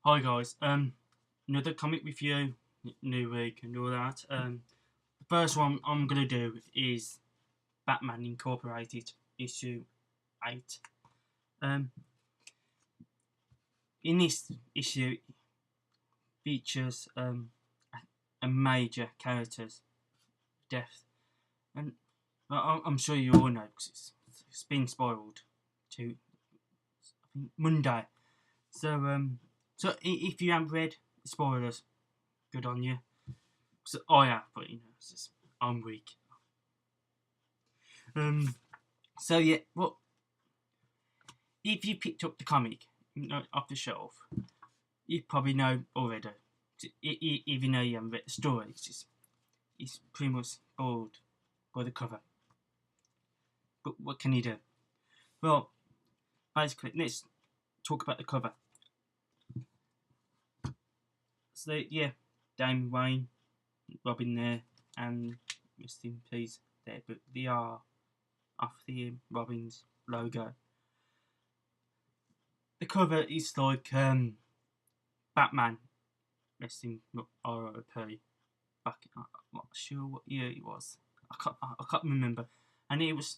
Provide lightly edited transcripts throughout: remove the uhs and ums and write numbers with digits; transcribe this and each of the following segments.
Hi guys, another comic review, new week and all that. The first one I'm gonna do is Batman Incorporated issue 8. Um, in this issue features a major character's death, and I'm sure you all know because it's been spoiled to I think Monday. So if you haven't read spoilers, good on you. So I have, but it's just, I'm weak. Um, so yeah, well, if you picked up the comic off the shelf, you probably know already. Even though you haven't read the story, it's pretty much spoiled by the cover. But what can you do? Well, basically, let's talk about the cover. So yeah, Damian Wayne, Robin there, and rest in peace there. But they are off the Robin's logo. The cover is like Batman resting RIP back. I'm not sure what year it was. I can't remember, and it was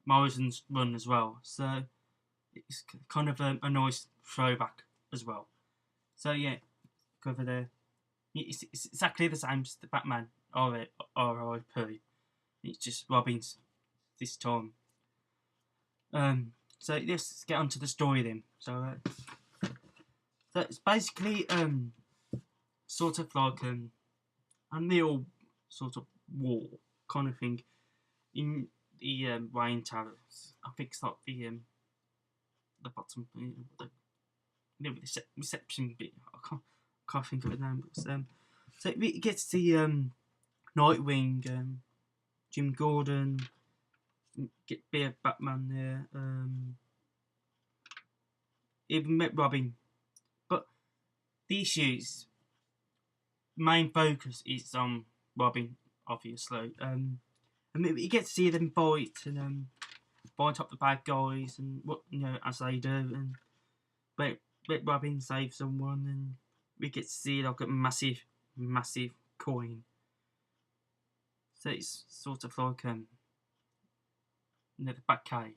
Morrison's run as well. So it's kind of a nice throwback as well. So yeah, cover there. It's exactly the same as the Batman RIP. It's just Robin's this time. So let's get onto the story then. So it's basically sort of like a neo sort of war kind of thing in the Wayne Towers. I think it's like the bottom, the reception bit. I can't think of it now. But, so it gets the Nightwing, Jim Gordon, get Beard Batman there, even met Robin. But the issues main focus is on Robin, obviously. I mean, you get to see them fight and fight up the bad guys and what as they do, and let Robin save someone, and we get to see like a massive coin. So it's sort of like the Batcave.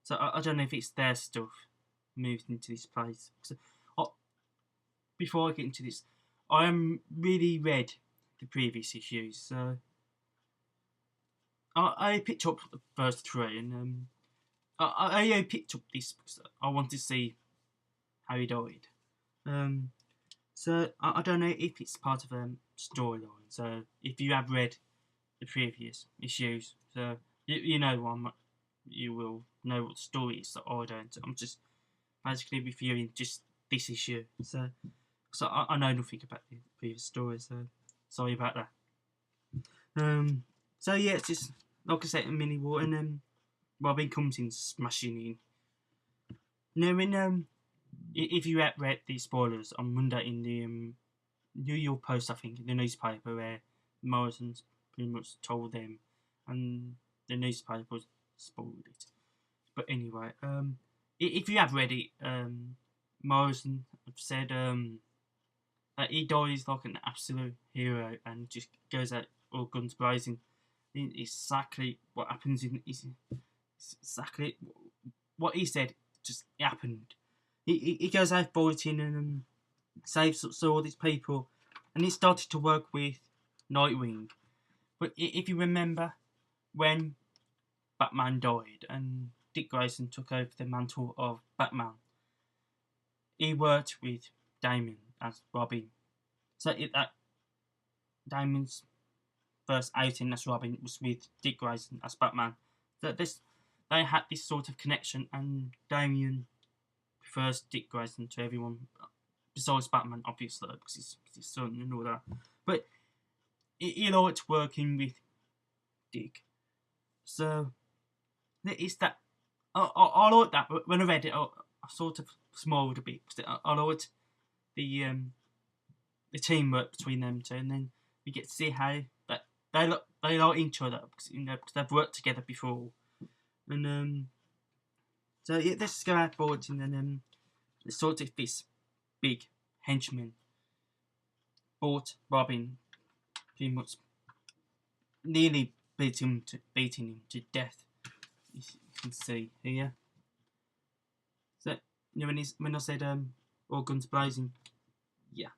So I don't know if it's their stuff moved into this place. So, before I get into this, I am really read the previous issues, so I picked up the first three, and I picked up this because I wanted to see how he died. Um, so I don't know if it's part of a storyline. So if you have read the previous issues, so you know one, you will know what the story is. So I don't. I'm just basically reviewing just this issue. So I know nothing about the previous story. So sorry about that. So yeah, it's just like I said, a mini war, and Robin comes in smashing in. Now, if you have read the spoilers on Monday in the New York Post, I think, the newspaper where Morrison's pretty much told them, and the newspaper spoiled it. But anyway, if you have read it, Morrison said that he dies like an absolute hero and just goes out all guns blazing. Exactly what happens is exactly what he said just happened. He goes out fighting and saves all these people, and he started to work with Nightwing. But if you remember when Batman died and Dick Grayson took over the mantle of Batman, he worked with Damon as Robin. So that Damon's first outing as Robin was with Dick Grayson as Batman. So they had this sort of connection, and Damian prefers Dick Grayson to everyone besides Batman, obviously, because he's his son and all that. But he liked working with Dick. So it's that I like that. But when I read it, I sort of smiled a bit because I liked the teamwork between them two, and then we get to see how that they like each other because they've worked together before, and so yeah, let's go out forward and then it's sort of this big henchmen bought Robin, pretty much nearly beating him to death. You can see here. So when I said all guns blazing, yeah,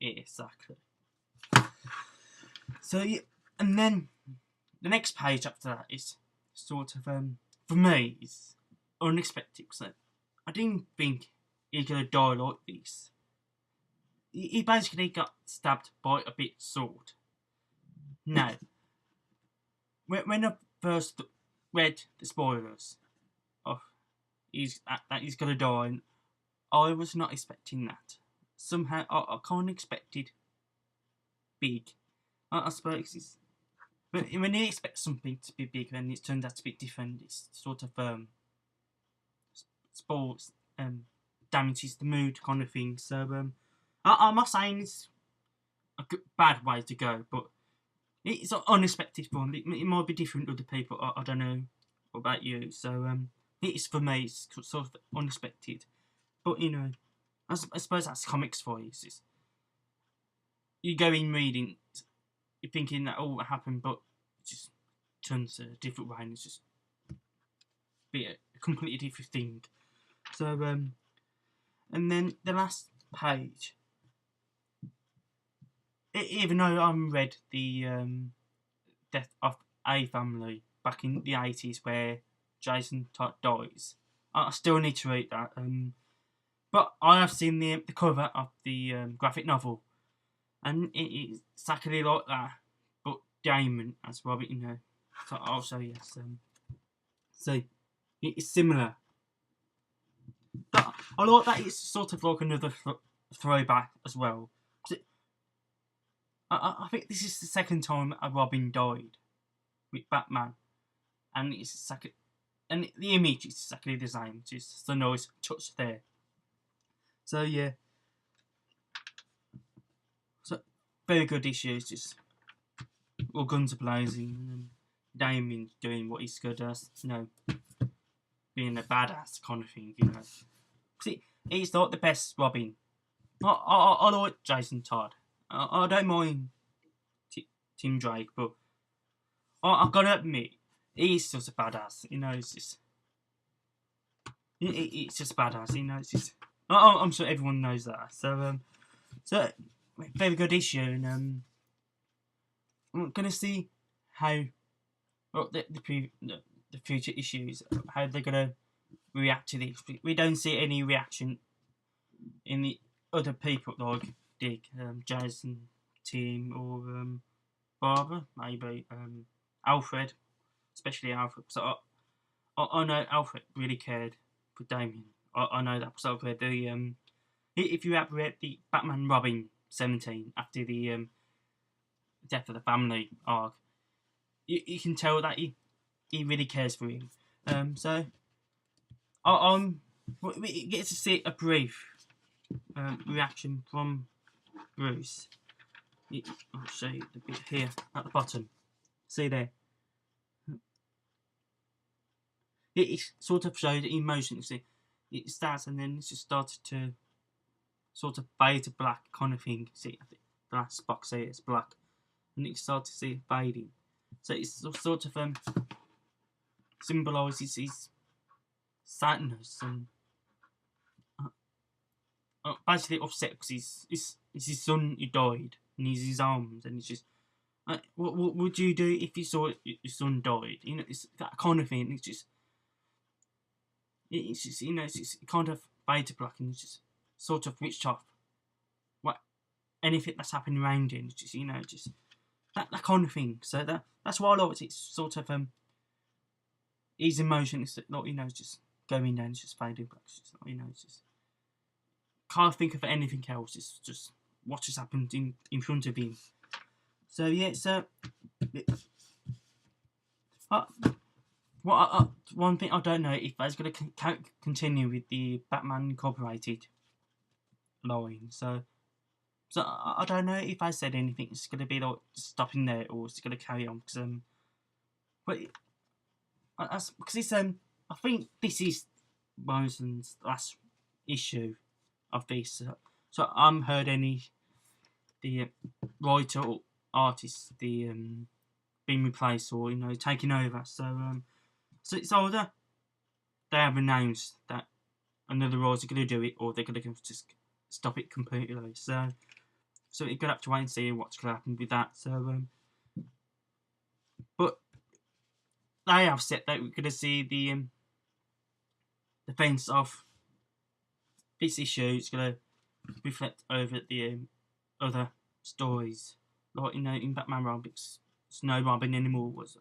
exactly. So yeah, and then the next page after that is sort of for me is unexpected. So I didn't think he gonna die like this. He basically got stabbed by a bit sword. Now, when I first read the spoilers of that he's gonna die, I was not expecting that. Somehow, I kind of expected big. I suppose it's when you expect something to be big and it turns out to be different, it's sort of spoils damages the mood kind of thing. So I'm not saying it's a bad way to go, but it's unexpected fun. It might be different to other people. I don't know about you. So it's for me. It's sort of unexpected, but I suppose that's comics for you. You go in reading, you're thinking that what happened, but it just turns a different way, and it's just be a completely different thing. So and then the last page. Even though I read the Death of a Family back in the 80s where Jason Todd dies, I still need to read that. But I have seen the cover of the graphic novel, and it's exactly like that, but Damon as Robert, So also yes, so it's similar. But I like that it's sort of like another throwback as well. I think this is the second time a Robin died with Batman, and it's second, and the image is exactly the same. Just the nice touch there. So yeah, so very good issues. Just all guns are blazing, and Damien doing what he's good at. Being a badass kind of thing. See, he's not the best Robin. I like Jason Todd. I don't mind Tim Drake, but I've got to admit, he's just a badass. It's just badass. It's just. I'm sure everyone knows that. So very good issue, and I'm gonna see how the future issues, how they're gonna react to this. We don't see any reaction in the other people like Dick, Jason, Tim, or Barbara, maybe Alfred, especially Alfred. So I know Alfred really cared for Damien. I know that because I've read the if you have read the Batman Robin 17 after the Death of the Family arc, you can tell that he really cares for him. So we get to see a brief reaction from Bruce. I'll show you the bit here at the bottom. See there. It sort of showed emotion. See, it starts and then it just started to sort of fade to black kind of thing. See, I think the last box here is black, and it starts to see it fading. So it's sort of symbolises his sadness and basically upset because it's his son who died and he's his arms, and it's just what would you do if you saw your son died? It's that kind of thing. It's just it's just kind of fade to black, and it's just sort of switched off what anything that's happening around him. It's just just that kind of thing. So that's why I like it. It's sort of his emotion is not it's just going down, it's just fading black. It's just it's just can't think of anything else. It's just what just happened in front of him. So yeah, so one thing I don't know if that's going to continue with the Batman Incorporated line. So I don't know if I said anything. It's going to be like stopping there, or it's going to carry on. But because it's I think this is Morrison's last issue of this. So I haven't heard any the writer or artist being replaced or taking over. So it's either they have announced that another writer's going to do it, or they're going to just stop it completely. So you're gonna have to wait and see what's going to happen with that. But they have said that we're going to see the defense of this issue. It's going to reflect over the other stories, like in Batman Robins, it's no Robin anymore. Was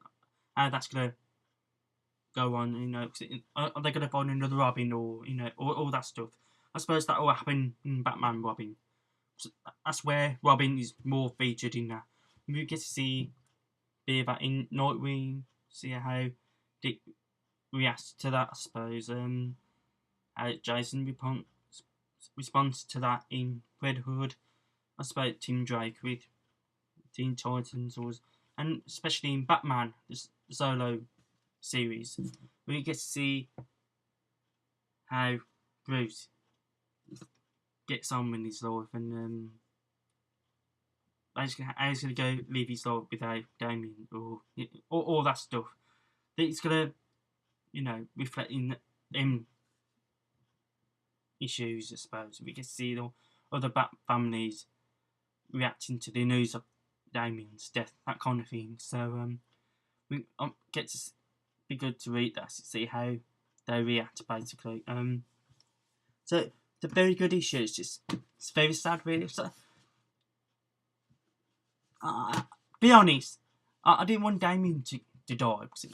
how that's going to go on? Are they going to find another Robin, or all that stuff? I suppose that will happen in Batman Robin. So that's where Robin is more featured in that. We get to see a bit of that in Nightwing, see how Dick reacts to that, I suppose. How Jason responds to that in Red Hood. I suppose Tim Drake with Teen Titans, and especially in Batman, the solo series, we get to see how Bruce gets on with his life, and how he's going to go live his life without Damien, or all that stuff. It's going to, reflect in them issues, I suppose. We get to see the other Bat families reacting to the news of Damien's death, that kind of thing. So we get to be good to read that, to see how they react, basically. So it's a very good issue. It's very sad, really. So, be honest, I didn't want Damien to die, because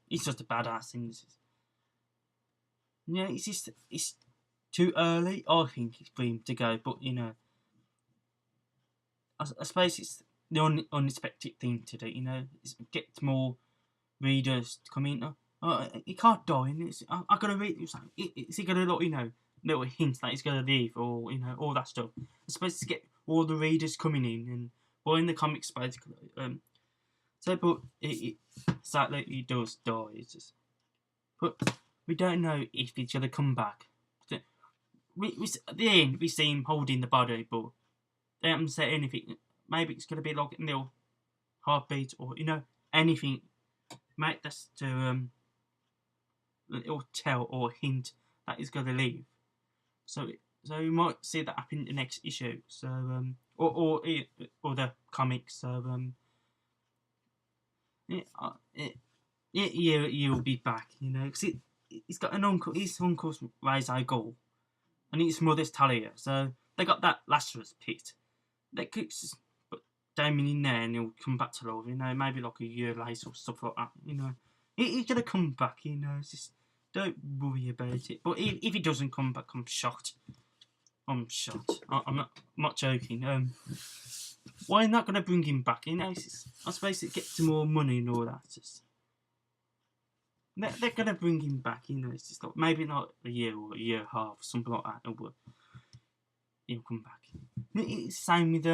he's just a badass, and it's too early, I think, for him to go. But I suppose it's the unexpected thing to do. Get more readers to come in. He can't die, and I gotta read. Is he gonna little hints that he's gonna leave, or all that stuff? I suppose to get all the readers coming in and buying the comics, basically. But sadly he does die. But we don't know if he's gonna come back. At the end we see him holding the body, but they haven't said anything. Maybe it's gonna be like a little heartbeat, or anything. Make this to little tell or hint that he's gonna leave. So we might see that happen in the next issue. So or the comics. So he'll be back. Because he's got an uncle. His uncle's Ra's al Ghul, and his mother's Talia. So they got that Lazarus pit. They could just put Damien in there, and he'll come back to life. Maybe like a year later or stuff like that. He's gonna come back. Just don't worry about it. But if he doesn't come back, I'm shocked. I'm not joking. Why not gonna bring him back? I suppose it gets more money and all that. They're gonna bring him back. It's just like maybe not a year or a year and a half, something like that. But he'll come back. It's the same with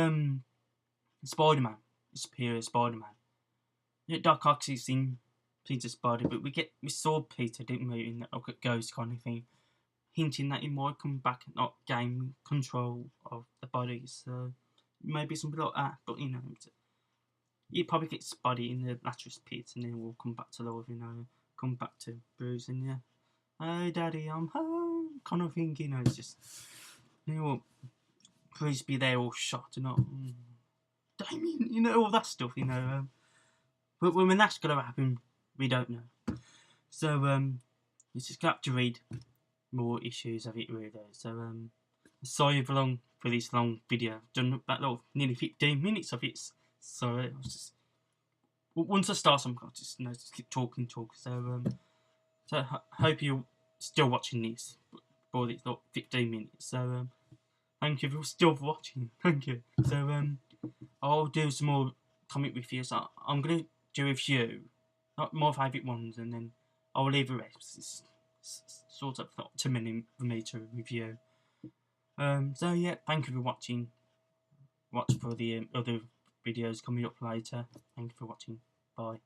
Spider-Man, Superior Spider-Man. Doc Ock is in Peter's body, but we saw Peter, didn't we, in that ghost kind of thing, hinting that he might come back and not gain control of the body. So maybe something like that. But he probably gets his body in the Lazarus pit, and then we'll come back to life. Come back to Bruce, and oh Daddy, I'm home, kind of thing. It's just please be there all shot and not Damien, all that stuff. But when that's gonna happen, we don't know. So you just got to read more issues of it, really. So sorry for this long video. I've done about nearly 15 minutes of it. Sorry, I was just once I start something, I'll just keep talking. So I hope you're still watching this for it's 15 minutes. So thank you for still watching. Thank you. So I'll do some more comic reviews. I'm gonna do a few, not my favourite ones, and then I'll leave the rest. It's sort of not too many for me to review. So yeah, thank you for watching. Watch for the other videos coming up later. Thank you for watching. Bye.